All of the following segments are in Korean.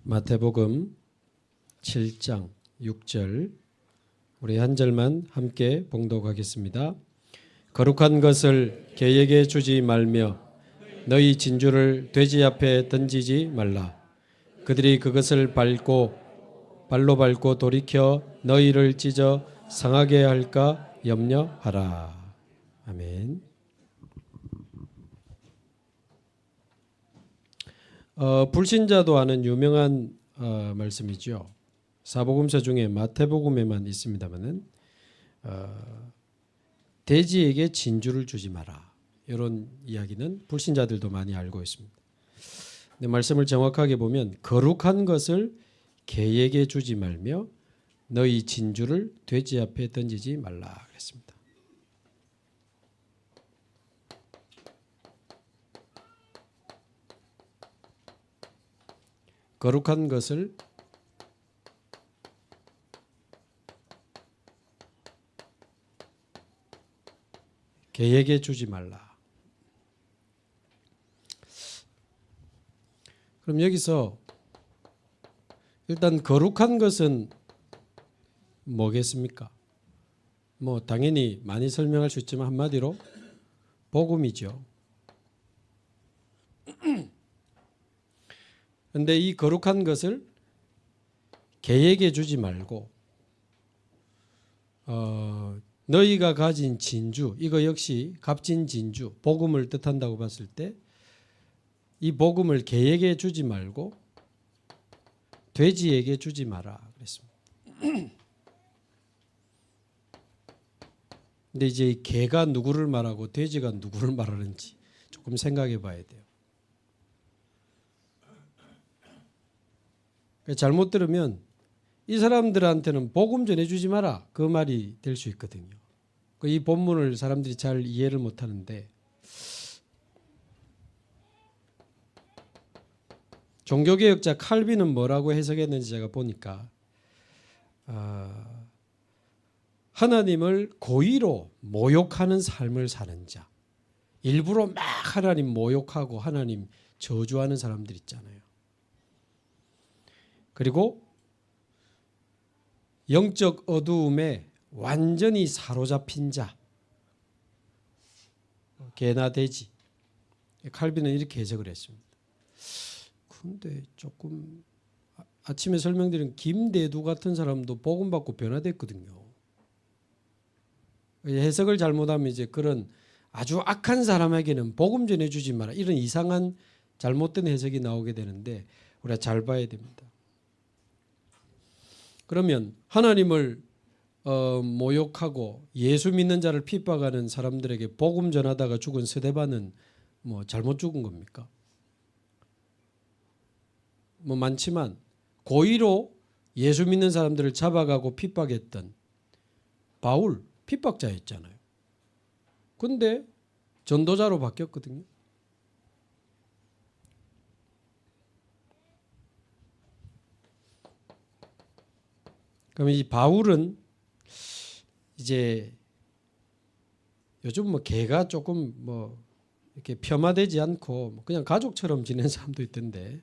마태복음 7장 6절 우리 한 절만 함께 봉독하겠습니다. 거룩한 것을 개에게 주지 말며 너희 진주를 돼지 앞에 던지지 말라. 그들이 그것을 발로 밟고 돌이켜 너희를 찢어 상하게 할까 염려하라. 아멘. 불신자도 아는 유명한 말씀이죠. 사복음서 중에 마태복음에만 있습니다만은 돼지에게 진주를 주지 마라. 이런 이야기는 불신자들도 많이 알고 있습니다. 근데 말씀을 정확하게 보면 거룩한 것을 개에게 주지 말며 너희 진주를 돼지 앞에 던지지 말라 그랬습니다. 거룩한 것을 개에게 주지 말라. 그럼 여기서 일단 거룩한 것은 뭐겠습니까? 뭐 당연히 많이 설명할 수 있지만 한마디로 복음이죠. 그런데 이 거룩한 것을 개에게 주지 말고 너희가 가진 진주, 이거 역시 값진 진주, 복음을 뜻한다고 봤을 때 이 복음을 개에게 주지 말고 돼지에게 주지 마라 그랬습니다. 근데 이제 이 개가 누구를 말하고 돼지가 누구를 말하는지 조금 생각해 봐야 돼요. 잘못 들으면 이 사람들한테는 복음 전해주지 마라 그 말이 될 수 있거든요. 이 본문을 사람들이 잘 이해를 못하는데 종교개혁자 칼빈은 뭐라고 해석했는지 제가 보니까 하나님을 고의로 모욕하는 삶을 사는 자, 일부러 막 하나님 모욕하고 하나님 저주하는 사람들 있잖아요. 그리고 영적 어두움에 완전히 사로잡힌 자, 개나 돼지. 칼빈은 이렇게 해석을 했습니다. 근데 조금 아침에 설명드린 김대두 같은 사람도 복음 받고 변화됐거든요. 해석을 잘못하면 이제 그런 아주 악한 사람에게는 복음 전해주지 마라 이런 이상한 잘못된 해석이 나오게 되는데 우리가 잘 봐야 됩니다. 그러면 하나님을 모욕하고 예수 믿는 자를 핍박하는 사람들에게 복음 전하다가 죽은 스데반은 뭐 잘못 죽은 겁니까? 뭐 많지만 고의로 예수 믿는 사람들을 잡아가고 핍박했던 바울 핍박자였잖아요. 근데 전도자로 바뀌었거든요. 그럼 이 바울은 이제 요즘 뭐 개가 조금 뭐 이렇게 폄하되지 않고 그냥 가족처럼 지내는 사람도 있던데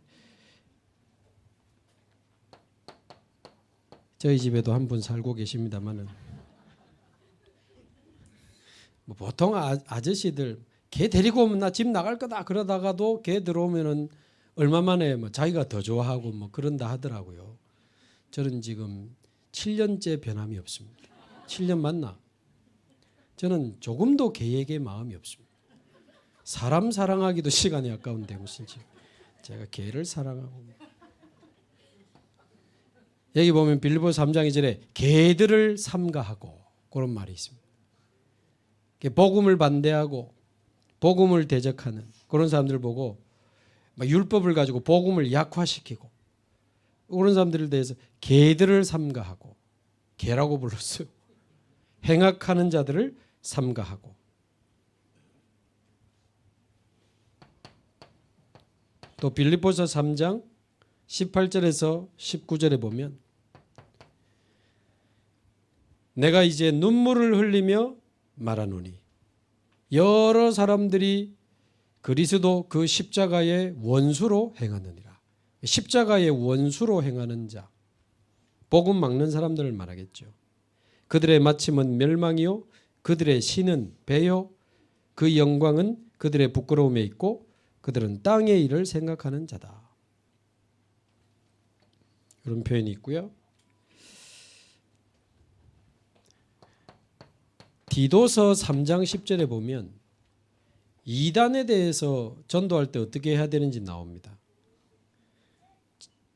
저희 집에도 한 분 살고 계십니다만은 뭐 보통 아저씨들 개 데리고 오면 나 집 나갈 거다 그러다가도 개 들어오면은 얼마 만에 뭐 자기가 더 좋아하고 뭐 그런다 하더라고요. 저는 지금 7년째 변함이 없습니다. 7년 맞나? 저는 조금도 개에게 마음이 없습니다. 사람 사랑하기도 시간이 아까운데 무슨 지금 제가 개를 사랑하고. 여기 보면 빌립보서 3장 2절에 개들을 삼가하고 그런 말이 있습니다. 복음을 반대하고 복음을 대적하는 그런 사람들을 보고 율법을 가지고 복음을 약화시키고 그런 사람들에 대해서 개들을 삼가하고 개라고 불렀어요. 행악하는 자들을 삼가하고 또 빌립보서 3장 18절에서 19절에 보면 내가 이제 눈물을 흘리며 말하노니 여러 사람들이 그리스도 그 십자가의 원수로 행하느니라. 십자가의 원수로 행하는 자, 복음 막는 사람들을 말하겠죠. 그들의 마침은 멸망이요 그들의 신은 배요 그 영광은 그들의 부끄러움에 있고 그들은 땅의 일을 생각하는 자다. 그런 표현이 있고요. 디도서 3장 10절에 보면 이단에 대해서 전도할 때 어떻게 해야 되는지 나옵니다.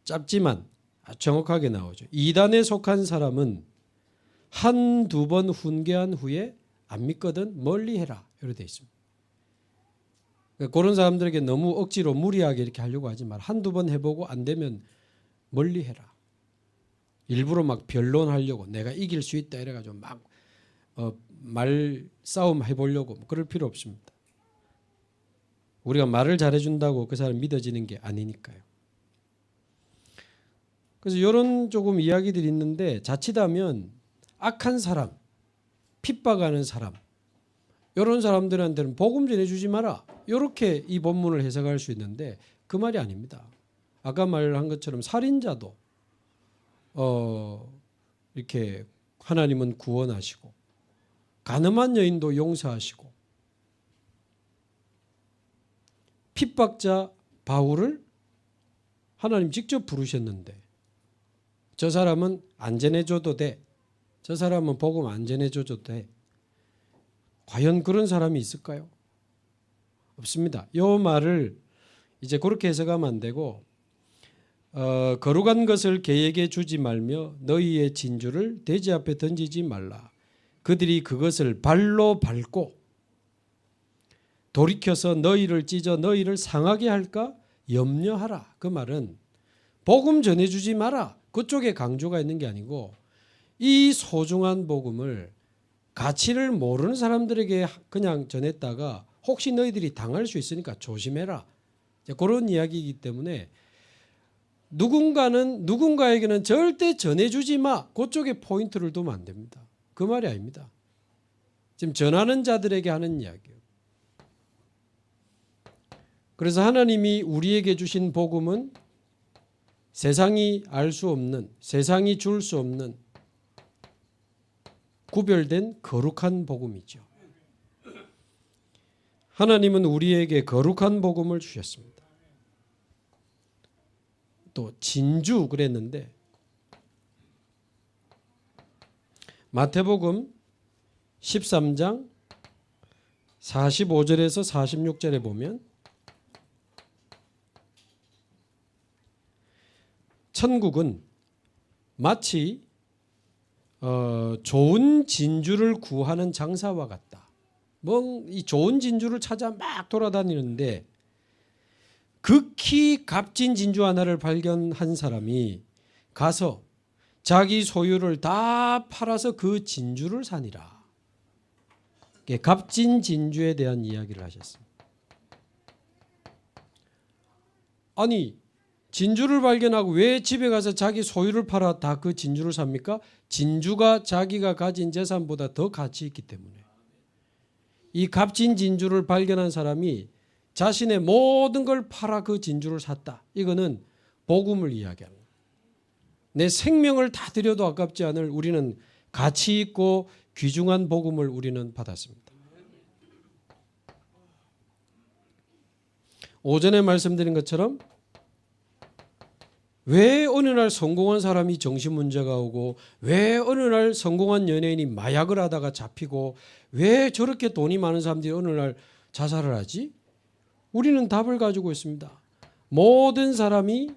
짧지만 정확하게 나오죠. 이단에 속한 사람은 한두 번 훈계한 후에 안 믿거든 멀리해라. 이렇게 되어 있습니다. 그런 사람들에게 너무 억지로 무리하게 이렇게 하려고 하지 말. 한두 번 해보고 안 되면 멀리해라. 일부러 막 변론하려고 내가 이길 수 있다 이래가지고 막 말싸움 해보려고 그럴 필요 없습니다. 우리가 말을 잘해준다고 그 사람 믿어지는 게 아니니까요. 그래서 이런 조금 이야기들이 있는데 자칫하면 악한 사람, 핍박하는 사람 이런 사람들한테는 복음 전해주지 마라. 이렇게 이 본문을 해석할 수 있는데 그 말이 아닙니다. 아까 말한 것처럼 살인자도 이렇게 하나님은 구원하시고 간음한 여인도 용서하시고 핍박자 바울을 하나님 직접 부르셨는데 저 사람은 안 전해줘도 돼. 저 사람은 복음 안 전해줘도 돼. 과연 그런 사람이 있을까요? 없습니다. 이 말을 이제 그렇게 해석하면 안 되고 거룩한 것을 개에게 주지 말며 너희의 진주를 돼지 앞에 던지지 말라. 그들이 그것을 발로 밟고 돌이켜서 너희를 찢어 너희를 상하게 할까 염려하라. 그 말은 복음 전해주지 마라. 그쪽에 강조가 있는 게 아니고 이 소중한 복음을 가치를 모르는 사람들에게 그냥 전했다가 혹시 너희들이 당할 수 있으니까 조심해라. 그런 이야기이기 때문에 누군가에게는 절대 전해주지 마. 그쪽에 포인트를 두면 안 됩니다. 그 말이 아닙니다. 지금 전하는 자들에게 하는 이야기예요. 그래서 하나님이 우리에게 주신 복음은 세상이 알 수 없는, 세상이 줄 수 없는 구별된 거룩한 복음이죠. 하나님은 우리에게 거룩한 복음을 주셨습니다. 또 진주 그랬는데 마태복음 13장 45절에서 46절에 보면 천국은 마치 좋은 진주를 구하는 장사와 같다. 이 좋은 진주를 찾아 막 돌아다니는데 극히 값진 진주 하나를 발견한 사람이 가서 자기 소유를 다 팔아서 그 진주를 사니라. 값진 진주에 대한 이야기를 하셨습니다. 아니 진주를 발견하고 왜 집에 가서 자기 소유를 팔아 다 그 진주를 삽니까? 진주가 자기가 가진 재산보다 더 가치 있기 때문에. 이 값진 진주를 발견한 사람이 자신의 모든 걸 팔아 그 진주를 샀다. 이거는 복음을 이야기하는 거예요. 내 생명을 다 드려도 아깝지 않을 우리는 가치 있고 귀중한 복음을 우리는 받았습니다. 오전에 말씀드린 것처럼 왜 어느 날 성공한 사람이 정신문제가 오고 왜 어느 날 성공한 연예인이 마약을 하다가 잡히고 왜 저렇게 돈이 많은 사람들이 어느 날 자살을 하지? 우리는 답을 가지고 있습니다. 모든 사람이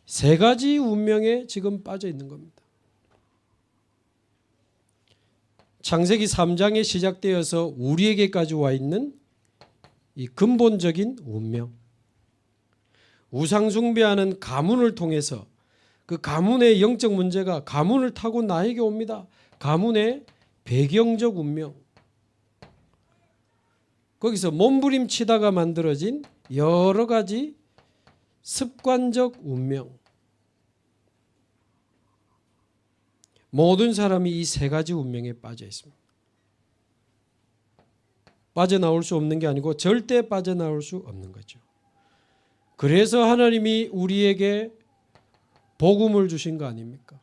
세 가지 운명에 지금 빠져 있는 겁니다. 창세기 3장에 시작되어서 우리에게까지 와 있는 이 근본적인 운명. 우상 숭배하는 가문을 통해서 그 가문의 영적 문제가 가문을 타고 나에게 옵니다. 가문의 배경적 운명. 거기서 몸부림치다가 만들어진 여러 가지 습관적 운명. 모든 사람이 이 세 가지 운명에 빠져 있습니다. 빠져나올 수 없는 게 아니고 절대 빠져나올 수 없는 거죠. 그래서 하나님이 우리에게 복음을 주신 거 아닙니까?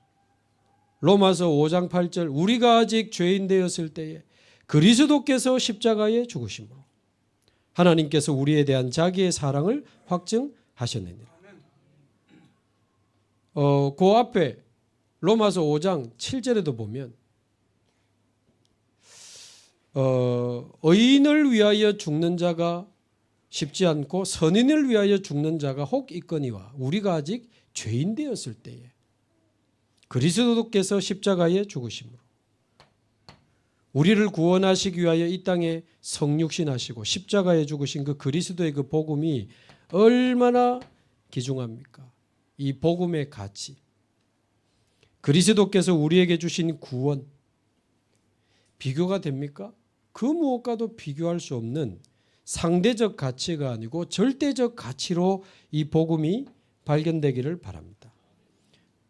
로마서 5장 8절 우리가 아직 죄인 되었을 때에 그리스도께서 십자가에 죽으심으로 하나님께서 우리에 대한 자기의 사랑을 확증하셨느니라. 그 앞에 로마서 5장 7절에도 보면 의인을 위하여 죽는 자가 쉽지 않고 선인을 위하여 죽는 자가 혹 있거니와 우리가 아직 죄인 되었을 때에 그리스도께서 십자가에 죽으심으로 우리를 구원하시기 위하여 이 땅에 성육신하시고 십자가에 죽으신 그 그리스도의 그 복음이 얼마나 귀중합니까? 이 복음의 가치, 그리스도께서 우리에게 주신 구원 비교가 됩니까? 그 무엇과도 비교할 수 없는 상대적 가치가 아니고 절대적 가치로 이 복음이 발견되기를 바랍니다.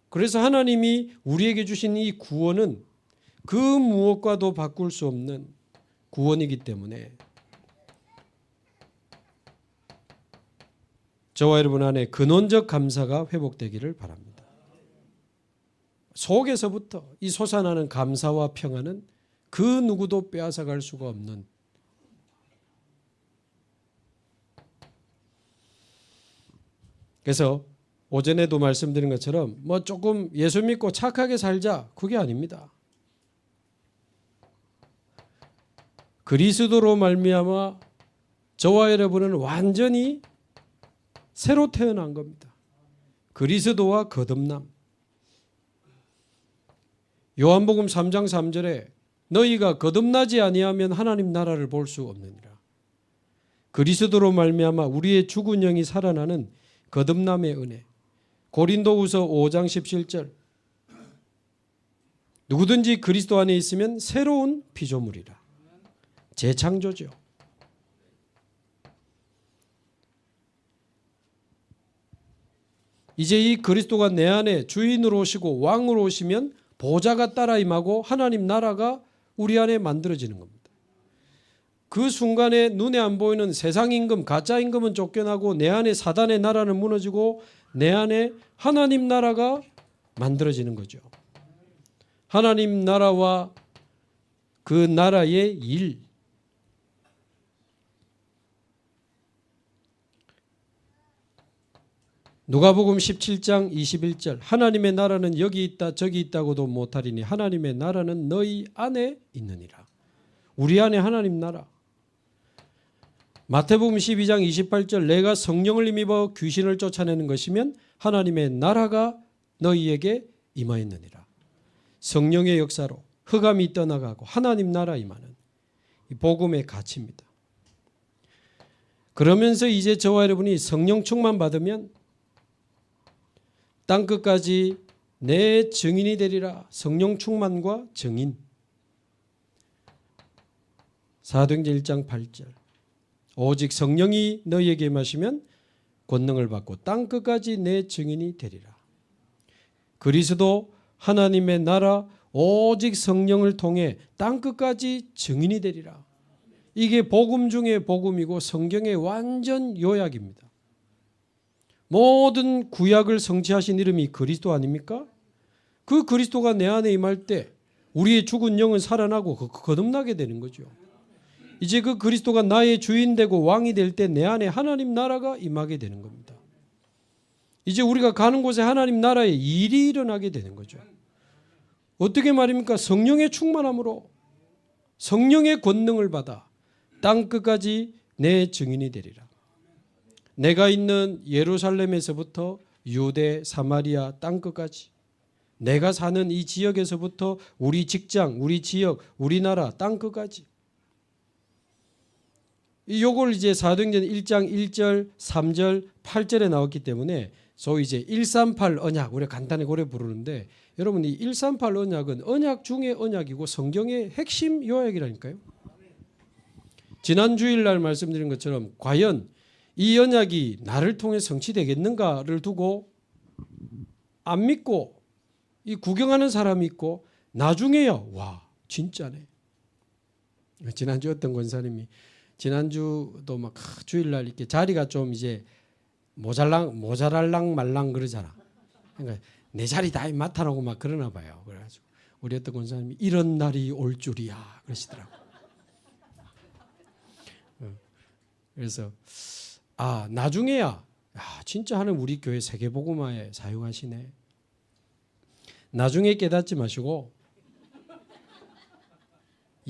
그래서 하나님이 우리에게 주신 이 구원은 그 무엇과도 바꿀 수 없는 구원이기 때문에 저와 여러분 안에 근원적 감사가 회복되기를 바랍니다. 속에서부터 이 솟아나는 감사와 평안은 그 누구도 빼앗아갈 수가 없는 그래서 오전에도 말씀드린 것처럼 뭐 조금 예수 믿고 착하게 살자 그게 아닙니다. 그리스도로 말미암아 저와 여러분은 완전히 새로 태어난 겁니다. 그리스도와 거듭남. 요한복음 3장 3절에 너희가 거듭나지 아니하면 하나님 나라를 볼 수 없느니라. 그리스도로 말미암아 우리의 죽은 영이 살아나는 거듭남의 은혜. 고린도후서 5장 17절 누구든지 그리스도 안에 있으면 새로운 피조물이라. 재창조죠. 이제 이 그리스도가 내 안에 주인으로 오시고 왕으로 오시면 보좌가 따라 임하고 하나님 나라가 우리 안에 만들어지는 겁니다. 그 순간에 눈에 안 보이는 세상 임금, 가짜 임금은 쫓겨나고 내 안에 사단의 나라는 무너지고 내 안에 하나님 나라가 만들어지는 거죠. 하나님 나라와 그 나라의 일. 누가복음 17장 21절 하나님의 나라는 여기 있다 저기 있다고도 못하리니 하나님의 나라는 너희 안에 있느니라. 우리 안에 하나님 나라. 마태복음 12장 28절 내가 성령을 힘입어 귀신을 쫓아내는 것이면 하나님의 나라가 너희에게 임하였느니라. 성령의 역사로 흑암이 떠나가고 하나님 나라 임하는 이 복음의 가치입니다. 그러면서 이제 저와 여러분이 성령 충만 받으면 땅끝까지 내 증인이 되리라. 성령 충만과 증인. 사도행전 1장 8절 오직 성령이 너희에게 임하시면 권능을 받고 땅끝까지 내 증인이 되리라. 그리스도 하나님의 나라 오직 성령을 통해 땅끝까지 증인이 되리라. 이게 복음 중에 복음이고 성경의 완전 요약입니다. 모든 구약을 성취하신 이름이 그리스도 아닙니까? 그 그리스도가 내 안에 임할 때 우리의 죽은 영은 살아나고 거듭나게 되는 거죠. 이제 그 그리스도가 나의 주인 되고 왕이 될 때 내 안에 하나님 나라가 임하게 되는 겁니다. 이제 우리가 가는 곳에 하나님 나라의 일이 일어나게 되는 거죠. 어떻게 말입니까? 성령의 충만함으로 성령의 권능을 받아 땅끝까지 내 증인이 되리라. 내가 있는 예루살렘에서부터 유대, 사마리아 땅끝까지 내가 사는 이 지역에서부터 우리 직장, 우리 지역, 우리나라 땅끝까지 이걸 이제 사도행전 1장 1절, 3절, 8절에 나왔기 때문에 소위 이제 138 언약 우리가 간단히 그래 부르는데 여러분 이 138 언약은 언약 중의 언약이고 성경의 핵심 요약이라니까요. 지난 주일날 말씀드린 것처럼 과연 이 언약이 나를 통해 성취되겠는가를 두고 안 믿고 이 구경하는 사람이 있고 나중에야 와 진짜네. 지난주 어떤 권사님이 지난주도 막 주일날 이렇게 자리가 좀 이제 모자랄랑 말랑 그러잖아. 그러니까 내 자리 다 맡아놓고 막 그러나 봐요. 그래가지고 우리 어떤 권사님이 이런 날이 올 줄이야 그러시더라고. 그래서 나중에야 진짜 하는 우리 교회 세계복음화에 사용하시네. 나중에 깨닫지 마시고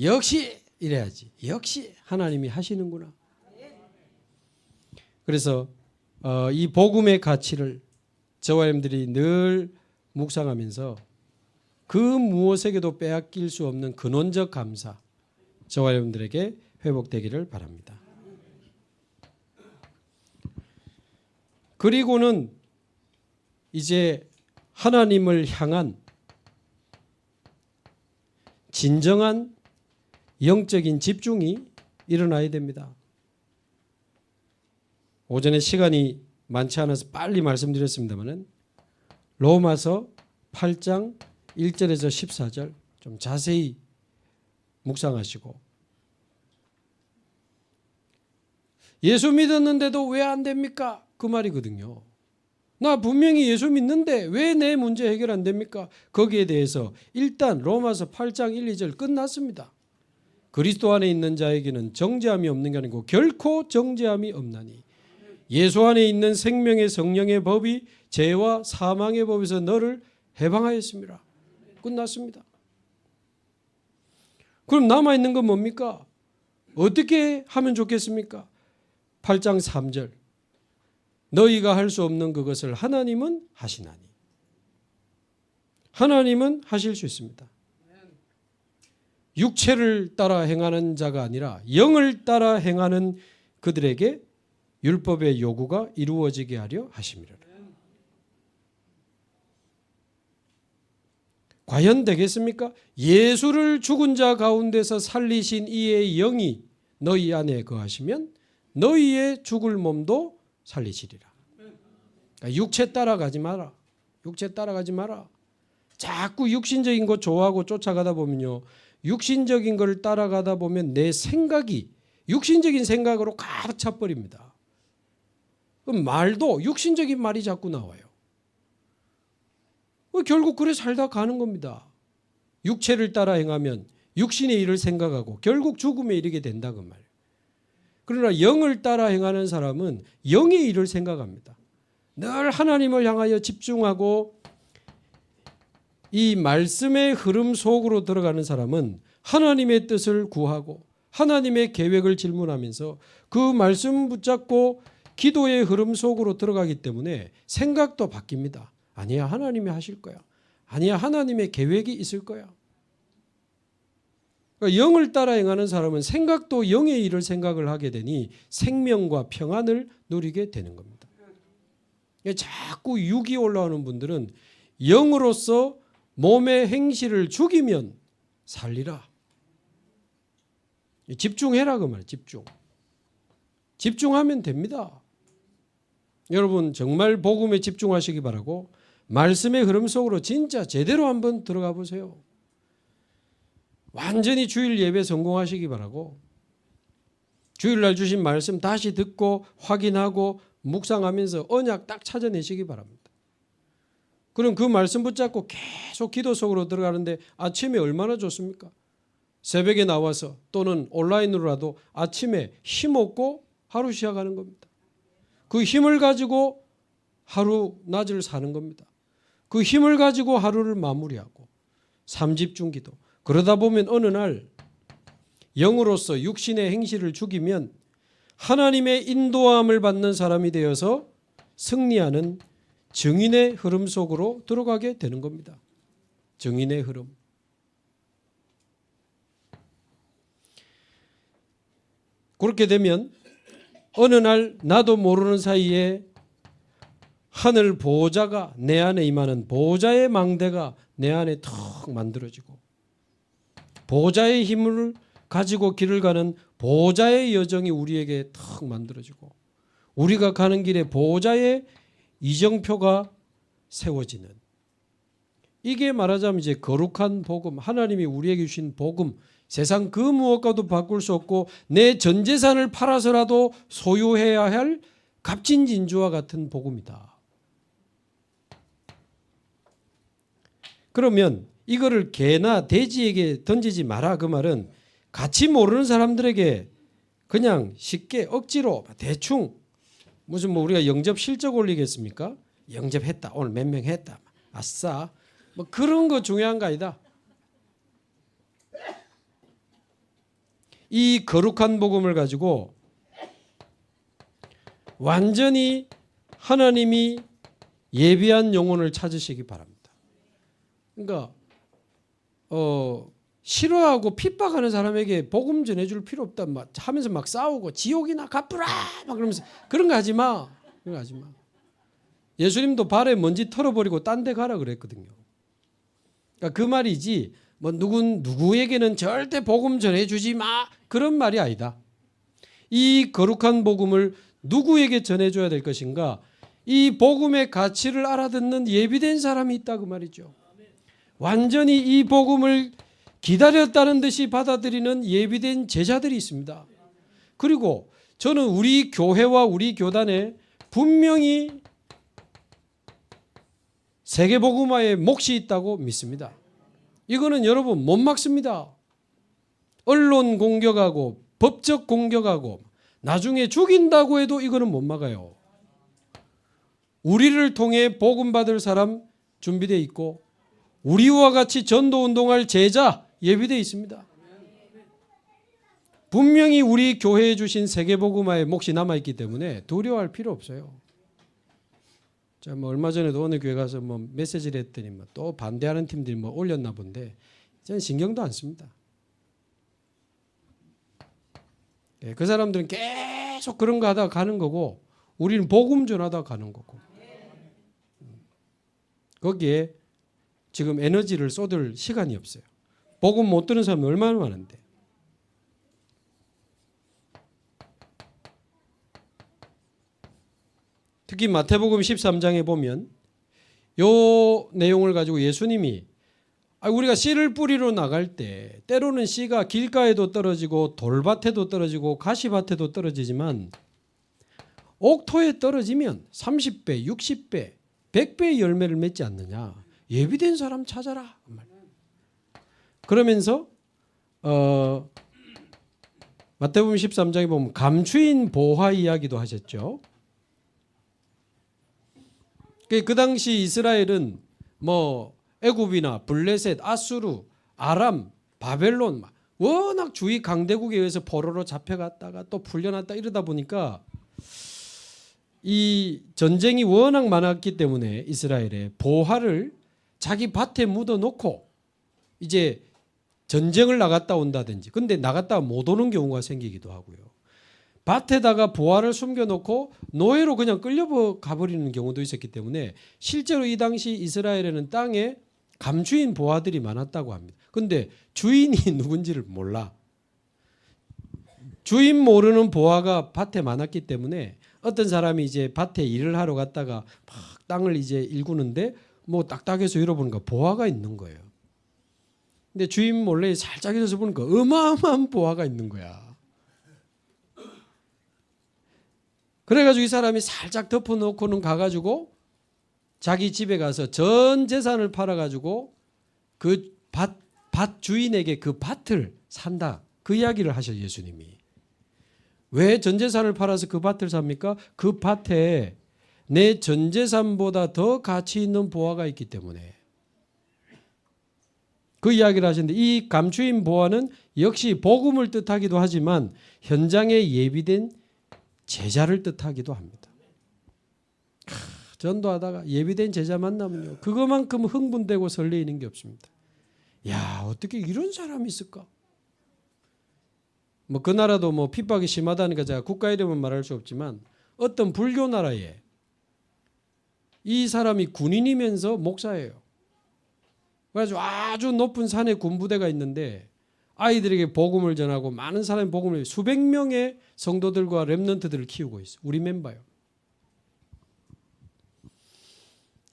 역시 이래야지. 역시 하나님이 하시는구나. 그래서 이 복음의 가치를 저와 여러분들이 늘 묵상하면서 그 무엇에게도 빼앗길 수 없는 근원적 감사 저와 여러분들에게 회복되기를 바랍니다. 그리고는 이제 하나님을 향한 진정한 영적인 집중이 일어나야 됩니다. 오전에 시간이 많지 않아서 빨리 말씀드렸습니다만 로마서 8장 1절에서 14절 좀 자세히 묵상하시고 예수 믿었는데도 왜 안 됩니까? 그 말이거든요. 나 분명히 예수 믿는데 왜 내 문제 해결 안 됩니까? 거기에 대해서 일단 로마서 8장 1, 2절 끝났습니다. 그리스도 안에 있는 자에게는 정죄함이 없는 게 아니고 결코 정죄함이 없나니 예수 안에 있는 생명의 성령의 법이 죄와 사망의 법에서 너를 해방하였습니다. 끝났습니다. 그럼 남아있는 건 뭡니까? 어떻게 하면 좋겠습니까? 8장 3절 너희가 할 수 없는 그것을 하나님은 하시나니 하나님은 하실 수 있습니다. 육체를 따라 행하는 자가 아니라 영을 따라 행하는 그들에게 율법의 요구가 이루어지게 하려 하심이라. 과연 되겠습니까? 예수를 죽은 자 가운데서 살리신 이의 영이 너희 안에 거하시면 너희의 죽을 몸도 살리시리라. 그러니까 육체 따라가지 마라. 육체 따라가지 마라. 자꾸 육신적인 거 좋아하고 쫓아가다 보면요. 육신적인 걸 따라가다 보면 내 생각이 육신적인 생각으로 가득 차버립니다. 그럼 말도 육신적인 말이 자꾸 나와요. 결국 그래 살다 가는 겁니다. 육체를 따라 행하면 육신의 일을 생각하고 결국 죽음에 이르게 된다 그 말이에요. 그러나 영을 따라 행하는 사람은 영의 일을 생각합니다. 늘 하나님을 향하여 집중하고 이 말씀의 흐름 속으로 들어가는 사람은 하나님의 뜻을 구하고 하나님의 계획을 질문하면서 그 말씀 붙잡고 기도의 흐름 속으로 들어가기 때문에 생각도 바뀝니다. 아니야, 하나님이 하실 거야. 아니야, 하나님의 계획이 있을 거야. 그러니까 영을 따라 행하는 사람은 생각도 영의 일을 생각을 하게 되니 생명과 평안을 누리게 되는 겁니다. 자꾸 육이 올라오는 분들은 영으로서 몸의 행실을 죽이면 살리라. 집중해라 그 말이에요. 집중하면 됩니다. 여러분 정말 복음에 집중하시기 바라고 말씀의 흐름 속으로 진짜 제대로 한번 들어가 보세요. 완전히 주일 예배 성공하시기 바라고 주일날 주신 말씀 다시 듣고 확인하고 묵상하면서 언약 딱 찾아내시기 바랍니다. 그럼 그 말씀 붙잡고 계속 기도 속으로 들어가는데 아침에 얼마나 좋습니까? 새벽에 나와서 또는 온라인으로라도 아침에 힘 얻고 하루 시작하는 겁니다. 그 힘을 가지고 하루 낮을 사는 겁니다. 그 힘을 가지고 하루를 마무리하고 삼집중 기도. 그러다 보면 어느 날 영으로서 육신의 행실을 죽이면 하나님의 인도함을 받는 사람이 되어서 승리하는 증인의 흐름 속으로 들어가게 되는 겁니다. 증인의 흐름. 그렇게 되면 어느 날 나도 모르는 사이에 하늘 보호자가 내 안에 임하는 보호자의 망대가 내 안에 턱 만들어지고 보호자의 힘을 가지고 길을 가는 보호자의 여정이 우리에게 턱 만들어지고 우리가 가는 길에 보호자의 이정표가 세워지는 이게 말하자면 이제 거룩한 복음, 하나님이 우리에게 주신 복음, 세상 그 무엇과도 바꿀 수 없고 내 전 재산을 팔아서라도 소유해야 할 갑진진주와 같은 복음이다. 그러면 이거를 개나 돼지에게 던지지 마라. 그 말은 같이 모르는 사람들에게 그냥 쉽게 억지로 대충 무슨 뭐 우리가 영접 실적 올리겠습니까? 영접했다. 오늘 몇 명 했다. 아싸. 뭐 그런 거 중요한 거 아니다. 이 거룩한 복음을 가지고 완전히 하나님이 예비한 영혼을 찾으시기 바랍니다. 그러니까 싫어하고 핍박하는 사람에게 복음 전해줄 필요 없다 막 하면서 막 싸우고 지옥이나 가쁘라 막 그러면서 그런 거 하지 마. 그런 거 하지 마. 예수님도 발에 먼지 털어버리고 딴 데 가라 그랬거든요. 그러니까 그 말이지 뭐 누구에게는 절대 복음 전해주지 마 그런 말이 아니다. 이 거룩한 복음을 누구에게 전해줘야 될 것인가? 이 복음의 가치를 알아듣는 예비된 사람이 있다 그 말이죠. 완전히 이 복음을 기다렸다는 듯이 받아들이는 예비된 제자들이 있습니다. 그리고 저는 우리 교회와 우리 교단에 분명히 세계복음화의 몫이 있다고 믿습니다. 이거는 여러분 못 막습니다. 언론 공격하고 법적 공격하고 나중에 죽인다고 해도 이거는 못 막아요. 우리를 통해 복음 받을 사람 준비되어 있고 우리와 같이 전도운동할 제자 예비되어 있습니다. 분명히 우리 교회에 주신 세계복음화의 몫이 남아있기 때문에 두려워할 필요 없어요. 자, 뭐 얼마 전에도 어느 교회 가서 뭐 메시지를 했더니 뭐 또 반대하는 팀들이 뭐 올렸나 본데 저는 신경도 안 씁니다. 그 사람들은 계속 그런 거 하다가 가는 거고 우리는 복음 전하다가 가는 거고 거기에 지금 에너지를 쏟을 시간이 없어요. 복음 못 듣는 사람이 얼마나 많은데. 특히 마태복음 13장에 보면 요 내용을 가지고 예수님이 우리가 씨를 뿌리러 나갈 때 때로는 씨가 길가에도 떨어지고 돌밭에도 떨어지고 가시밭에도 떨어지지만 옥토에 떨어지면 30배, 60배, 100배의 열매를 맺지 않느냐. 예비된 사람 찾아라. 그러면서 마태복음 13장에 보면 감추인 보화 이야기도 하셨죠. 그 당시 이스라엘은 뭐 애굽이나 블레셋, 아수르, 아람, 바벨론 워낙 주위 강대국에 의해서 포로로 잡혀갔다가 또 풀려났다 이러다 보니까 이 전쟁이 워낙 많았기 때문에 이스라엘에 보화를 자기 밭에 묻어놓고 이제 전쟁을 나갔다 온다든지 근데 나갔다 못 오는 경우가 생기기도 하고요. 밭에다가 보화를 숨겨놓고 노예로 그냥 끌려가버리는 경우도 있었기 때문에 실제로 이 당시 이스라엘에는 땅에 감추인 보화들이 많았다고 합니다. 근데 주인이 누군지를 몰라. 주인 모르는 보화가 밭에 많았기 때문에 어떤 사람이 이제 밭에 일을 하러 갔다가 막 땅을 이제 일구는데 뭐 딱딱해서 열어보니까 보화가 있는 거예요. 근데 주인 몰래 살짝 일어서 보니까 어마어마한 보화가 있는 거야. 그래가지고 이 사람이 살짝 덮어놓고는 가가지고 자기 집에 가서 전 재산을 팔아가지고 그 밭 주인에게 그 밭을 산다. 그 이야기를 하셔 예수님이. 왜 전 재산을 팔아서 그 밭을 삽니까? 그 밭에 내 전 재산보다 더 가치 있는 보화가 있기 때문에. 그 이야기를 하시는데 이 감추인 보화는 역시 복음을 뜻하기도 하지만 현장에 예비된 제자를 뜻하기도 합니다. 전도하다가 예비된 제자 만나면요. 그거만큼 흥분되고 설레이는 게 없습니다. 야, 어떻게 이런 사람이 있을까? 뭐 그 나라도 뭐 핍박이 심하다니까 제가 국가 이름은 말할 수 없지만 어떤 불교 나라에 이 사람이 군인이면서 목사예요. 그래가지고 아주 높은 산에 군부대가 있는데 아이들에게 복음을 전하고 많은 사람이 복음을 수백 명의 성도들과 렘넌트들을 키우고 있어요. 우리 멤버요.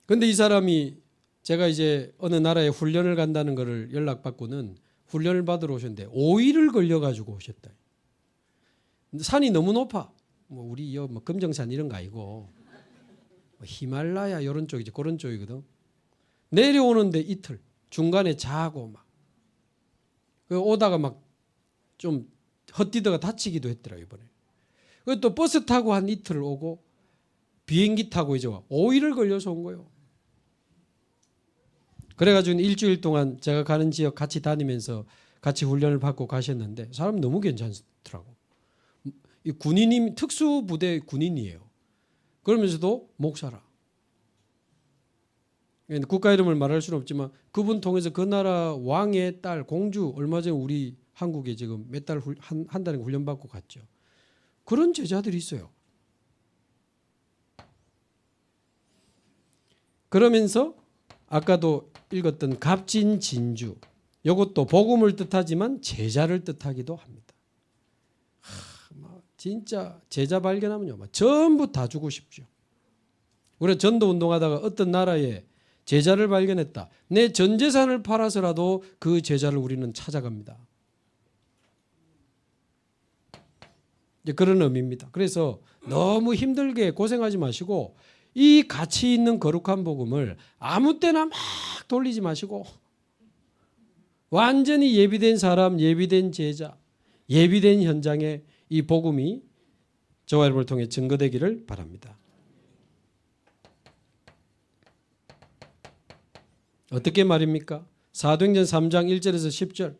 그런데 이 사람이 제가 이제 어느 나라에 훈련을 간다는 것을 연락받고는 훈련을 받으러 오셨는데 5일을 걸려가지고 오셨다. 산이 너무 높아. 뭐 우리 뭐 금정산 이런 거 아니고 뭐 히말라야 이런 쪽이지 그런 쪽이거든. 내려오는데 이틀 중간에 자고 막 오다가 막 좀 헛디다가 다치기도 했더라 이번에. 또 버스 타고 한 이틀 오고 비행기 타고 이제 5일을 걸려서 온 거예요. 그래가지고 일주일 동안 제가 가는 지역 같이 다니면서 같이 훈련을 받고 가셨는데 사람 너무 괜찮더라고. 이 군인이 특수부대 군인이에요. 그러면서도 목사라. 국가 이름을 말할 수는 없지만 그분 통해서 그 나라 왕의 딸 공주 얼마 전에 우리 한국에 지금 몇 달 한 달에 훈련받고 갔죠. 그런 제자들이 있어요. 그러면서 아까도 읽었던 갑진진주 이것도 복음을 뜻하지만 제자를 뜻하기도 합니다. 진짜 제자 발견하면요 전부 다 주고 싶죠. 우리가 전도 운동하다가 어떤 나라에 제자를 발견했다. 내 전 재산을 팔아서라도 그 제자를 우리는 찾아갑니다. 이제 그런 의미입니다. 그래서 너무 힘들게 고생하지 마시고 이 가치 있는 거룩한 복음을 아무 때나 막 돌리지 마시고 완전히 예비된 사람, 예비된 제자, 예비된 현장에 이 복음이 저와 여러분을 통해 증거되기를 바랍니다. 어떻게 말입니까? 사도행전 3장 1절에서 10절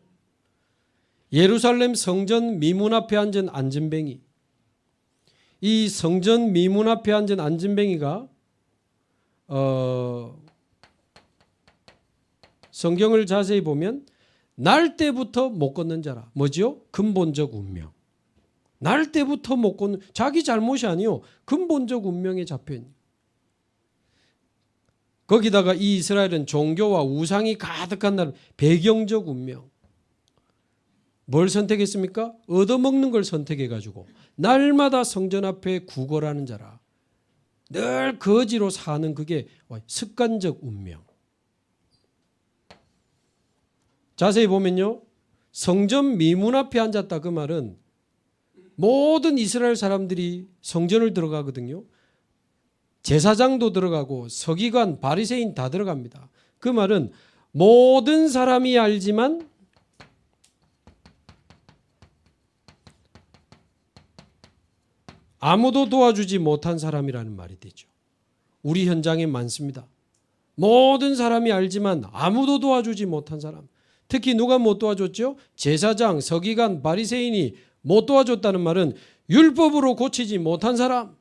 예루살렘 성전 미문 앞에 앉은 안진뱅이. 이 성전 미문 앞에 앉은 안진뱅이가 성경을 자세히 보면 날 때부터 못 걷는 자라. 뭐지요? 근본적 운명. 날 때부터 못 걷는 자기 잘못이 아니요. 근본적 운명에 잡혀있는. 거기다가 이 이스라엘은 종교와 우상이 가득한 나라. 배경적 운명. 뭘 선택했습니까? 얻어먹는 걸 선택해가지고 날마다 성전 앞에 구걸하는 자라. 늘 거지로 사는 그게 습관적 운명. 자세히 보면요. 성전 미문 앞에 앉았다 그 말은 모든 이스라엘 사람들이 성전을 들어가거든요. 제사장도 들어가고 서기관, 바리새인 다 들어갑니다. 그 말은 모든 사람이 알지만 아무도 도와주지 못한 사람이라는 말이 되죠. 우리 현장에 많습니다. 모든 사람이 알지만 아무도 도와주지 못한 사람. 특히 누가 못 도와줬죠? 제사장, 서기관, 바리새인이 못 도와줬다는 말은 율법으로 고치지 못한 사람,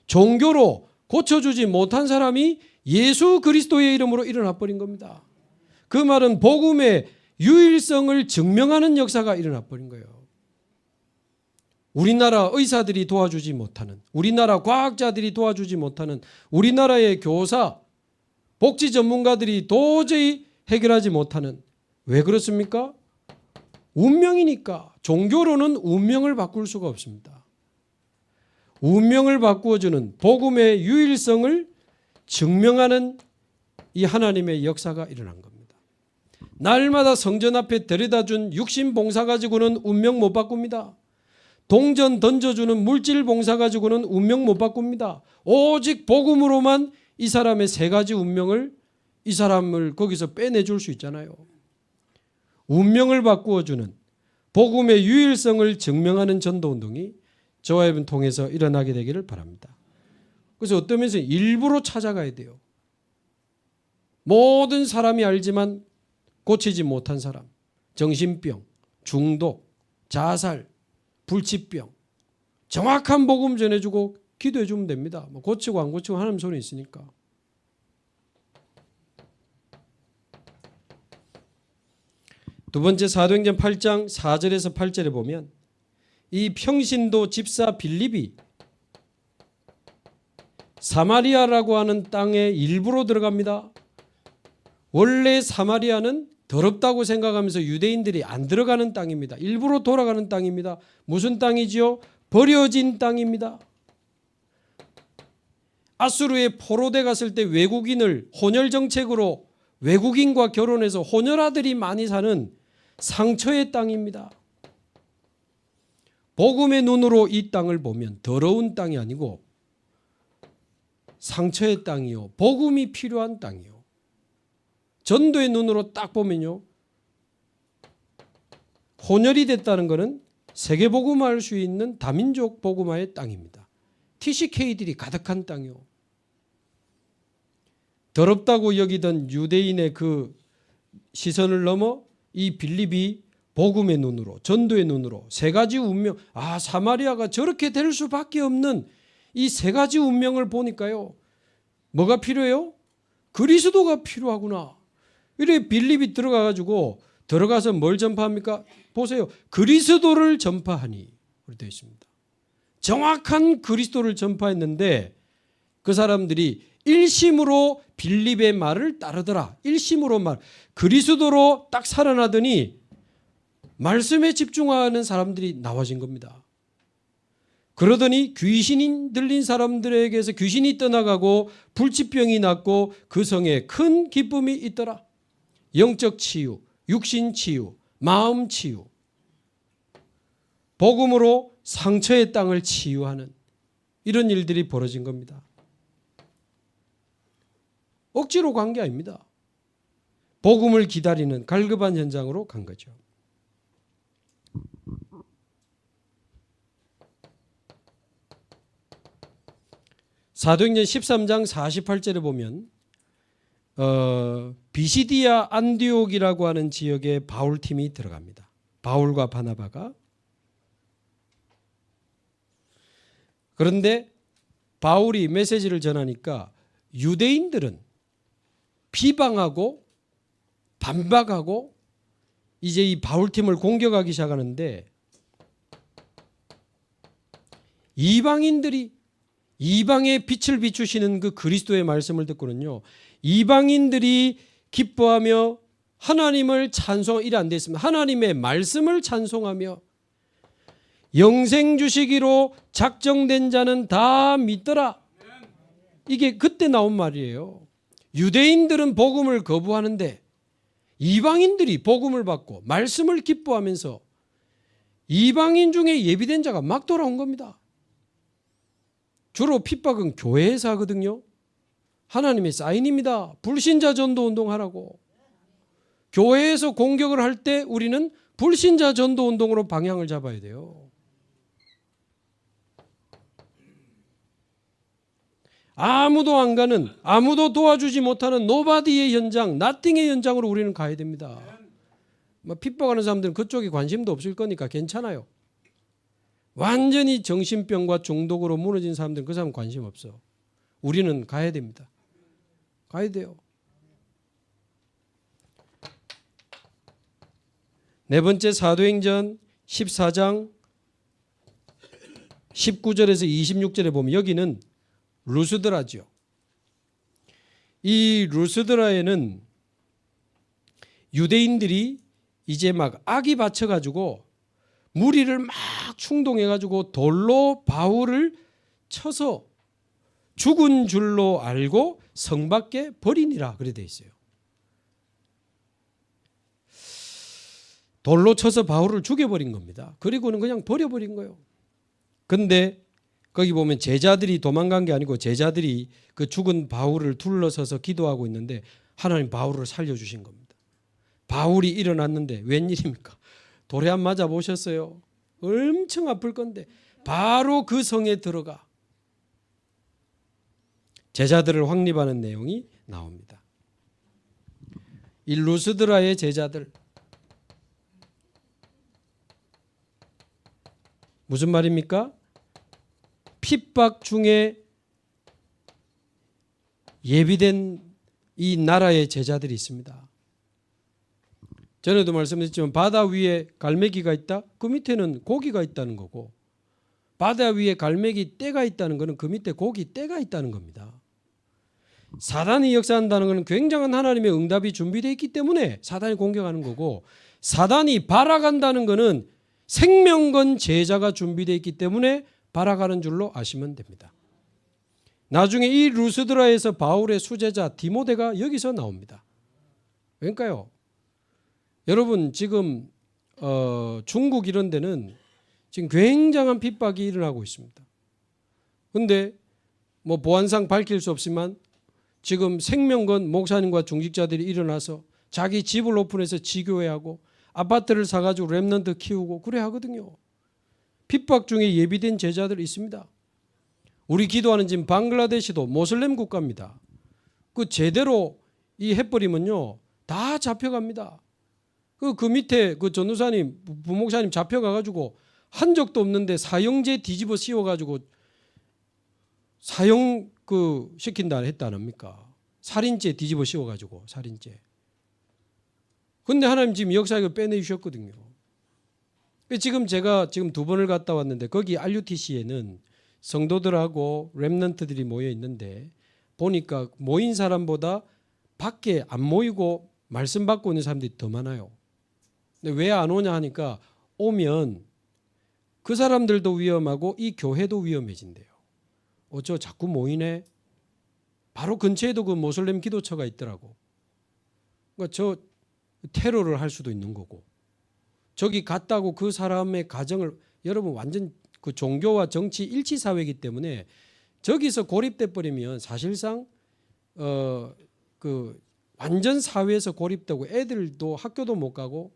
종교로 고쳐주지 못한 사람이 예수 그리스도의 이름으로 일어나 버린 겁니다. 그 말은 복음의 유일성을 증명하는 역사가 일어나 버린 거예요. 우리나라 의사들이 도와주지 못하는, 우리나라 과학자들이 도와주지 못하는, 우리나라의 교사, 복지 전문가들이 도저히 해결하지 못하는. 왜 그렇습니까? 운명이니까. 종교로는 운명을 바꿀 수가 없습니다. 운명을 바꾸어주는 복음의 유일성을 증명하는 이 하나님의 역사가 일어난 겁니다. 날마다 성전 앞에 데려다준 육신 봉사 가지고는 운명 못 바꿉니다. 동전 던져주는 물질 봉사 가지고는 운명 못 바꿉니다. 오직 복음으로만 이 사람의 세 가지 운명을 이 사람을 거기서 빼내줄 수 있잖아요. 운명을 바꾸어주는 복음의 유일성을 증명하는 전도운동이 저와 여러분 통해서 일어나게 되기를 바랍니다. 그래서 어떤 면에서 일부러 찾아가야 돼요. 모든 사람이 알지만 고치지 못한 사람, 정신병, 중독, 자살, 불치병, 정확한 복음 전해주고 기도해 주면 됩니다. 뭐 고치고 안 고치고 하나님 손에 있으니까. 두 번째 사도행전 8장 4절에서 8절에 보면 이 평신도 집사 빌립이 사마리아라고 하는 땅에 일부러 들어갑니다. 원래 사마리아는 더럽다고 생각하면서 유대인들이 안 들어가는 땅입니다. 일부러 돌아가는 땅입니다. 무슨 땅이지요? 버려진 땅입니다. 아수르에 포로돼 갔을 때 외국인을 혼혈 정책으로 외국인과 결혼해서 혼혈아들이 많이 사는 상처의 땅입니다. 복음의 눈으로 이 땅을 보면 더러운 땅이 아니고 상처의 땅이요, 복음이 필요한 땅이요. 전도의 눈으로 딱 보면요, 혼혈이 됐다는 것은 세계 복음화할 수 있는 다민족 복음화의 땅입니다. TCK들이 가득한 땅이요. 더럽다고 여기던 유대인의 그 시선을 넘어 이 빌립이 복음의 눈으로, 전도의 눈으로 세 가지 운명, 사마리아가 저렇게 될 수밖에 없는 이 세 가지 운명을 보니까요, 뭐가 필요해요? 그리스도가 필요하구나. 이래 빌립이 들어가서 뭘 전파합니까? 보세요. 그리스도를 전파하니 그렇게 되어 있습니다. 정확한 그리스도를 전파했는데 그 사람들이 일심으로 빌립의 말을 따르더라. 일심으로 그리스도로 딱 살아나더니 말씀에 집중하는 사람들이 나와진 겁니다. 그러더니 귀신이 들린 사람들에게서 귀신이 떠나가고 불치병이 낫고 그 성에 큰 기쁨이 있더라. 영적 치유, 육신 치유, 마음 치유. 복음으로 상처의 땅을 치유하는 이런 일들이 벌어진 겁니다. 억지로 간 게 아닙니다. 복음을 기다리는 갈급한 현장으로 간 거죠. 사도행전 13장 48절에 보면 비시디아 안디옥이라고 하는 지역에 바울팀이 들어갑니다. 바울과 바나바가. 그런데 바울이 메시지를 전하니까 유대인들은 비방하고 반박하고 이제 이 바울팀을 공격하기 시작하는데 이방인들이 이방의 빛을 비추시는 그 그리스도의 말씀을 듣고는요, 이방인들이 기뻐하며 하나님을 찬송, 이래 안 돼 있습니다. 하나님의 말씀을 찬송하며 영생 주시기로 작정된 자는 다 믿더라. 이게 그때 나온 말이에요. 유대인들은 복음을 거부하는데 이방인들이 복음을 받고 말씀을 기뻐하면서 이방인 중에 예비된 자가 막 돌아온 겁니다. 주로 핍박은 교회에서 하거든요. 하나님의 사인입니다. 불신자 전도 운동하라고. 교회에서 공격을 할 때 우리는 불신자 전도 운동으로 방향을 잡아야 돼요. 아무도 안 가는, 아무도 도와주지 못하는 노바디의 현장, 나띵의 현장으로 우리는 가야 됩니다. 핍박하는 사람들은 그쪽에 관심도 없을 거니까 괜찮아요. 완전히 정신병과 중독으로 무너진 사람들은 그 사람 관심 없어. 우리는 가야 됩니다. 가야 돼요. 네 번째, 사도행전 14장 19절에서 26절에 보면 여기는 루스드라죠. 이 루스드라에는 유대인들이 이제 막 악이 받쳐가지고 무리를 막 충동해가지고 돌로 바울을 쳐서 죽은 줄로 알고 성 밖에 버리니라 그래 돼 있어요. 돌로 쳐서 바울을 죽여버린 겁니다. 그리고는 그냥 버려버린 거예요. 근데 거기 보면 제자들이 도망간 게 아니고 제자들이 그 죽은 바울을 둘러서서 기도하고 있는데 하나님 바울을 살려주신 겁니다. 바울이 일어났는데 웬일입니까? 돌에 한 맞아 보셨어요? 엄청 아플 건데 바로 그 성에 들어가 제자들을 확립하는 내용이 나옵니다. 이 루스드라의 제자들, 무슨 말입니까? 핍박 중에 예비된 이 나라의 제자들이 있습니다. 전에도 말씀드렸지만 바다 위에 갈매기가 있다? 그 밑에는 고기가 있다는 거고, 바다 위에 갈매기 떼가 있다는 것은 그 밑에 고기 떼가 있다는 겁니다. 사단이 역사한다는 것은 굉장한 하나님의 응답이 준비되어 있기 때문에 사단이 공격하는 거고, 사단이 발악한다는 것은 생명 건 제자가 준비되어 있기 때문에 발악하는 줄로 아시면 됩니다. 나중에 이 루스드라에서 바울의 수제자 디모데가 여기서 나옵니다. 왜일까요? 여러분 지금 중국 이런 데는 지금 굉장한 핍박이 일어나고 있습니다. 그런데 뭐 보안상 밝힐 수 없지만 지금 생명건 목사님과 중직자들이 일어나서 자기 집을 오픈해서 지교회하고 아파트를 사가지고 랩런트 키우고 그래 하거든요. 핍박 중에 예비된 제자들이 있습니다. 우리 기도하는 지금 방글라데시도 모슬렘 국가입니다. 그 제대로 이 해버리면요 다 잡혀갑니다. 그 밑에 그 전도사님 부목사님 잡혀가가지고 한 적도 없는데 사형제 뒤집어 씌워가지고 사형 그 시킨다 했다 안 합니까? 살인죄 뒤집어 씌워가지고 살인죄. 근데 하나님 지금 역사에 빼내주셨거든요. 지금 제가 지금 2번을 갔다 왔는데 거기 RUTC에는 성도들하고 렘넌트들이 모여 있는데 보니까 모인 사람보다 밖에 안 모이고 말씀 받고 있는 사람들이 더 많아요. 근데 왜 안 오냐 하니까 오면 그 사람들도 위험하고 이 교회도 위험해진대요. 저 자꾸 모이네. 바로 근처에도 그 모슬렘 기도처가 있더라고. 그러니까 저 테러를 할 수도 있는 거고. 저기 갔다고 그 사람의 가정을 여러분 완전 그 종교와 정치 일치 사회이기 때문에 저기서 고립돼 버리면 사실상 그 완전 사회에서 고립되고 애들도 학교도 못 가고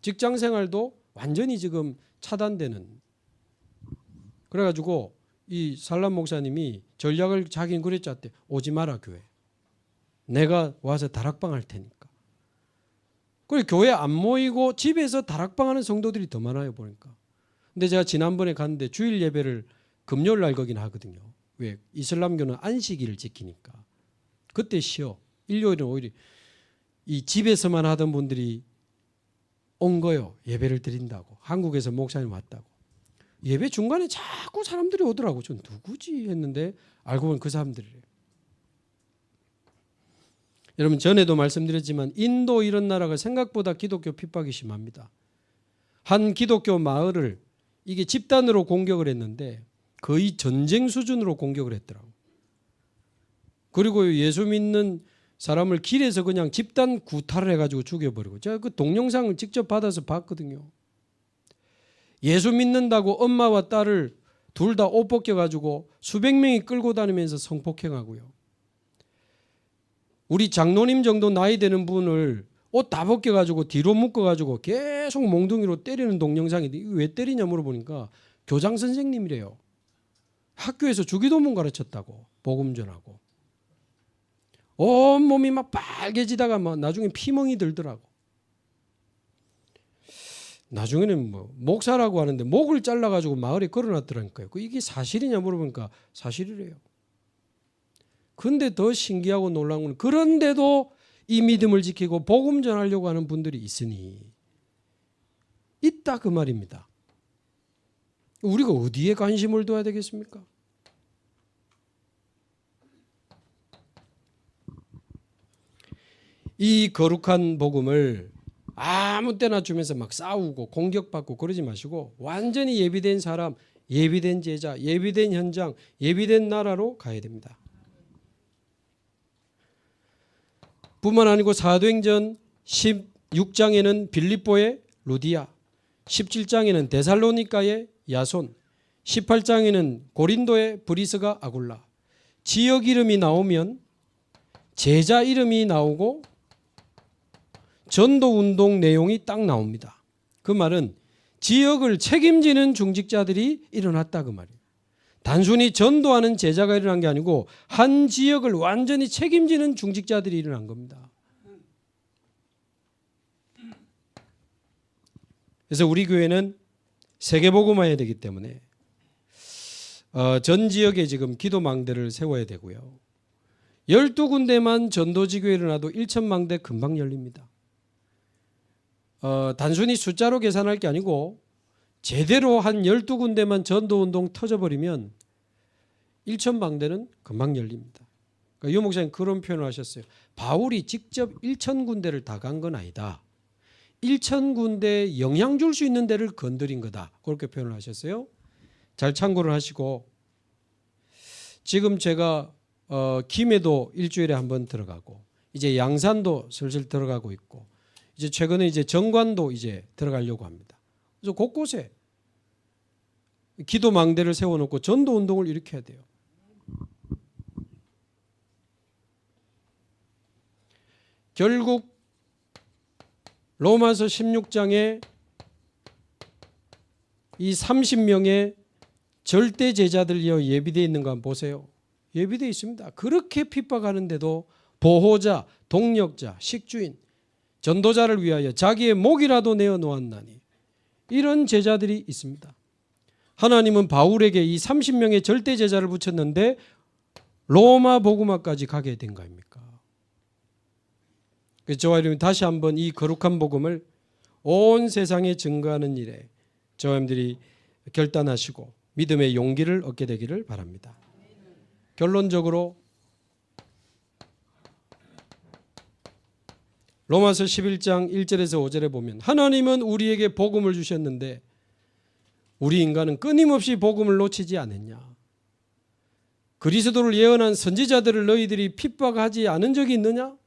직장 생활도 완전히 지금 차단되는. 그래가지고 이 살람 목사님이 전략을 자기는 그랬잖대. 오지 마라 교회. 내가 와서 다락방 할 테니까. 그리고 교회 안 모이고 집에서 다락방하는 성도들이 더 많아요 보니까. 근데 제가 지난번에 갔는데 주일 예배를 금요일 날 거긴 하거든요. 왜? 이슬람교는 안식일을 지키니까. 그때 쉬어. 일요일은 오히려 이 집에서만 하던 분들이 온 거요. 예배를 드린다고. 한국에서 목사님 왔다고. 예배 중간에 자꾸 사람들이 오더라고. 전 누구지 했는데 알고 보면 그 사람들이래요. 여러분 전에도 말씀드렸지만 인도 이런 나라가 생각보다 기독교 핍박이 심합니다. 한 기독교 마을을 이게 집단으로 공격을 했는데 거의 전쟁 수준으로 공격을 했더라고. 그리고 예수 믿는 사람을 길에서 그냥 집단 구타를 해가지고 죽여버리고 제가 그 동영상을 직접 받아서 봤거든요. 예수 믿는다고 엄마와 딸을 둘 다 옷 벗겨가지고 수백 명이 끌고 다니면서 성폭행하고요. 우리 장로님 정도 나이 되는 분을 옷 다 벗겨가지고 뒤로 묶어가지고 계속 몽둥이로 때리는 동영상인데 왜 때리냐 물어보니까 교장 선생님이래요. 학교에서 주기도문 가르쳤다고 복음 전하고 온몸이 막 빨개지다가 막 나중에 피멍이 들더라고. 나중에는 뭐 목사라고 하는데 목을 잘라가지고 마을에 걸어놨더라니까요. 이게 사실이냐 물어보니까 사실이래요. 근데 더 신기하고 놀라운 건 그런데도 이 믿음을 지키고 복음 전하려고 하는 분들이 있으니 있다 그 말입니다. 우리가 어디에 관심을 둬야 되겠습니까? 이 거룩한 복음을 아무 때나 주면서 막 싸우고 공격받고 그러지 마시고 완전히 예비된 사람, 예비된 제자, 예비된 현장, 예비된 나라로 가야 됩니다. 뿐만 아니고 사도행전 16장에는 빌립보의 루디아, 17장에는 데살로니가의 야손, 18장에는 고린도의 브리스가 아굴라. 지역 이름이 나오면 제자 이름이 나오고 전도운동 내용이 딱 나옵니다. 그 말은 지역을 책임지는 중직자들이 일어났다 그 말이에요. 단순히 전도하는 제자가 일어난 게 아니고 한 지역을 완전히 책임지는 중직자들이 일어난 겁니다. 그래서 우리 교회는 세계복음화해야 되기 때문에 전 지역에 지금 기도망대를 세워야 되고요. 12군데만 전도지교에 일어나도 1,000망대 금방 열립니다. 단순히 숫자로 계산할 게 아니고 제대로 한 12군데만 전도운동 터져버리면 1,000망대는 금방 열립니다. 그러니까 유 목사님 그런 표현을 하셨어요. 바울이 직접 1,000군데를 다 간 건 아니다. 1,000군데에 영향 줄 수 있는 데를 건드린 거다. 그렇게 표현을 하셨어요. 잘 참고를 하시고 지금 제가 김해도 일주일에 한 번 들어가고 이제 양산도 슬슬 들어가고 있고 이제 최근에 이제 정관도 이제 들어가려고 합니다. 그래서 곳곳에 기도 망대를 세워놓고 전도 운동을 일으켜야 돼요. 결국 로마서 16장에 이 30명의 절대 제자들이여 예비되어 있는 거 한번 보세요. 예비되어 있습니다. 그렇게 핍박하는데도 보호자, 동력자, 식주인, 전도자를 위하여 자기의 목이라도 내어 놓았나니, 이런 제자들이 있습니다. 하나님은 바울에게 이 30명의 절대 제자를 붙였는데 로마 복음화까지 가게 된 거 아닙니까? 그래서 저와 여러분이 다시 한번 이 거룩한 복음을 온 세상에 증거하는 일에 저와 여러분들이 결단하시고 믿음의 용기를 얻게 되기를 바랍니다. 결론적으로 로마서 11장 1절에서 5절에 보면 하나님은 우리에게 복음을 주셨는데 우리 인간은 끊임없이 복음을 놓치지 않았냐? 그리스도를 예언한 선지자들을 너희들이 핍박하지 않은 적이 있느냐?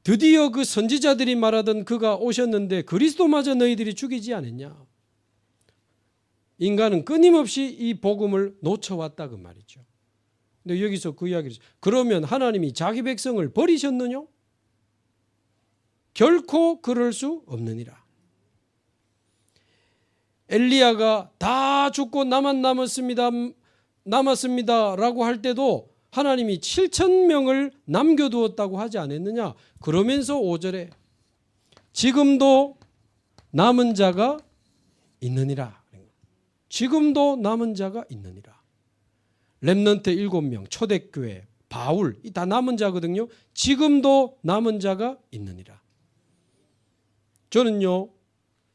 드디어 그 선지자들이 말하던 그가 오셨는데 그리스도마저 너희들이 죽이지 않았냐? 인간은 끊임없이 이 복음을 놓쳐왔다 그 말이죠. 근데 여기서 그 이야기를, 그러면 하나님이 자기 백성을 버리셨느냐? 결코 그럴 수 없느니라. 엘리야가 다 죽고 나만 남았습니다라고 할 때도 하나님이 7,000명을 남겨두었다고 하지 않았느냐? 그러면서 5절에 지금도 남은 자가 있느니라. 지금도 남은 자가 있느니라. 렘넌트 7명, 초대교회, 바울, 이 다 남은 자거든요. 지금도 남은 자가 있느니라. 저는요,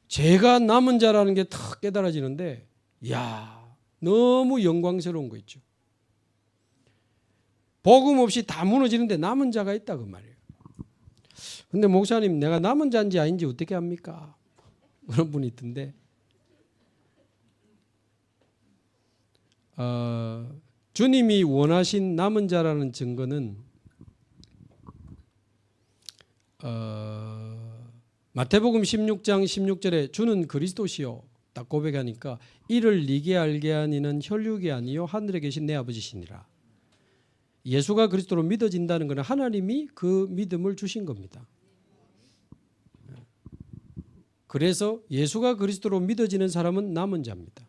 제가 남은 자라는 게 탁 깨달아지는데, 이야, 너무 영광스러운 거 있죠. 복음 없이 다 무너지는데 남은 자가 있다 그 말이에요. 근데 목사님, 내가 남은 자인지 아닌지 어떻게 합니까? 그런 분이 있던데, 주님이 원하신 남은 자라는 증거는 마태복음 16장 16절에 주는 그리스도시요 딱 고백하니까 이를 네게 알게 하니는 혈육이 아니요 하늘에 계신 내 아버지시니라. 예수가 그리스도로 믿어진다는 것은 하나님이 그 믿음을 주신 겁니다. 그래서 예수가 그리스도로 믿어지는 사람은 남은 자입니다.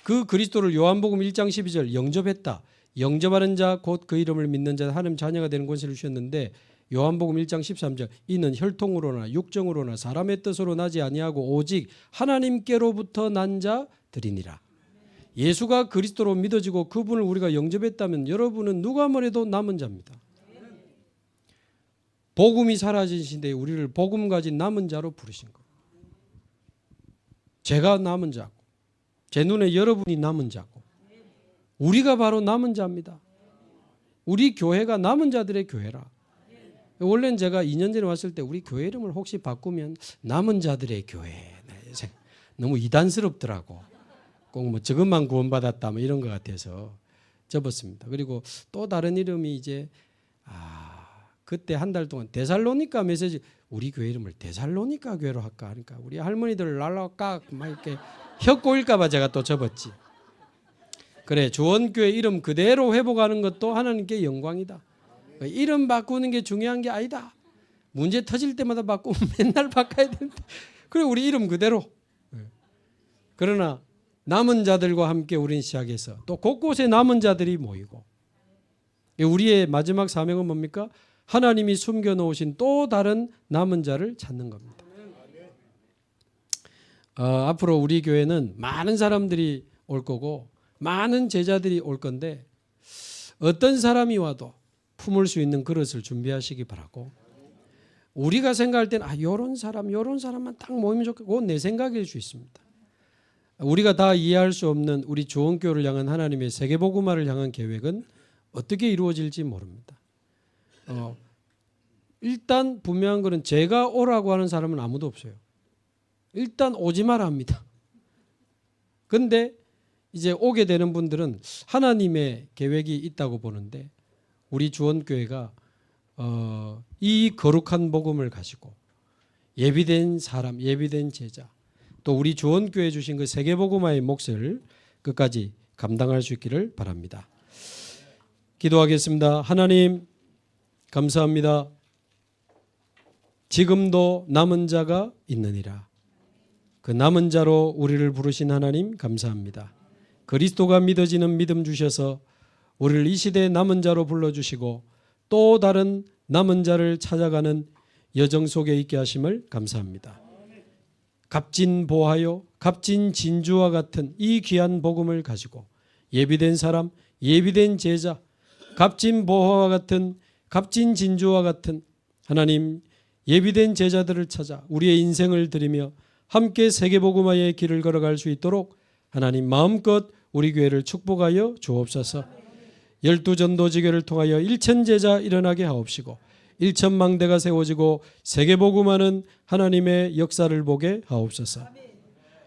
그 그리스도를 요한복음 1장 12절 영접했다. 영접하는 자 곧 그 이름을 믿는 자 하나님 자녀가 되는 권세를 주셨는데, 요한복음 1장 13절 이는 혈통으로나 육정으로나 사람의 뜻으로 나지 아니하고 오직 하나님께로부터 난 자들이니라. 예수가 그리스도로 믿어지고 그분을 우리가 영접했다면 여러분은 누가 뭐래도 남은 자입니다. 복음이 사라지신데 우리를 복음 가진 남은 자로 부르신 거. 제가 남은 자고 제 눈에 여러분이 남은 자고 우리가 바로 남은 자입니다. 우리 교회가 남은 자들의 교회라. 원래는 제가 2년 전에 왔을 때 우리 교회 이름을 혹시 바꾸면 남은 자들의 교회, 너무 이단스럽더라고. 꼭 뭐 저것만 구원받았다 뭐 이런 것 같아서 접었습니다. 그리고 또 다른 이름이 이제 그때 한 달 동안 데살로니가 메시지, 우리 교회 이름을 데살로니가 교회로 할까 하니까 우리 할머니들 랄라깍 막 이렇게 혀 꼬일까 봐 제가 또 접었지. 그래, 주원교회 이름 그대로 회복하는 것도 하나님께 영광이다. 이름 바꾸는 게 중요한 게 아니다. 문제 터질 때마다 바꾸면 맨날 바꿔야 되는데, 그래 우리 이름 그대로. 그러나 남은 자들과 함께 우리는 시작해서 또 곳곳에 남은 자들이 모이고, 우리의 마지막 사명은 뭡니까? 하나님이 숨겨놓으신 또 다른 남은 자를 찾는 겁니다. 앞으로 우리 교회는 많은 사람들이 올 거고 많은 제자들이 올 건데, 어떤 사람이 와도 품을 수 있는 그릇을 준비하시기 바라고, 우리가 생각할 때는 요런 사람만 딱 모이면 좋겠고, 그건 내 생각일 수 있습니다. 우리가 다 이해할 수 없는 우리 주원교회를 향한 하나님의 세계복음화를 향한 계획은 어떻게 이루어질지 모릅니다. 일단 분명한 것은 제가 오라고 하는 사람은 아무도 없어요. 일단 오지 마라 합니다. 근데 이제 오게 되는 분들은 하나님의 계획이 있다고 보는데, 우리 주원교회가 이 거룩한 복음을 가지고 예비된 사람, 예비된 제자, 또 우리 주원교회 주신 그 세계복음화의 몫을 끝까지 감당할 수 있기를 바랍니다. 기도하겠습니다. 하나님 감사합니다. 지금도 남은 자가 있느니라. 그 남은 자로 우리를 부르신 하나님 감사합니다. 그리스도가 믿어지는 믿음 주셔서 우리를 이 시대의 남은 자로 불러주시고 또 다른 남은 자를 찾아가는 여정 속에 있게 하심을 감사합니다. 값진보하여 값진 진주와 같은 이 귀한 복음을 가지고 예비된 사람, 예비된 제자, 값진 보화와 같은 값진 진주와 같은 하나님 예비된 제자들을 찾아 우리의 인생을 드리며 함께 세계복음화의 길을 걸어갈 수 있도록 하나님 마음껏 우리 교회를 축복하여 주옵소서. 12전도지교를 통하여 1000제자 일어나게 하옵시고 1000망대가 세워지고 세계복음화는 하나님의 역사를 보게 하옵소서.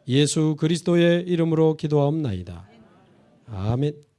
예수 그리스도의 이름으로 기도하옵나이다. 아멘.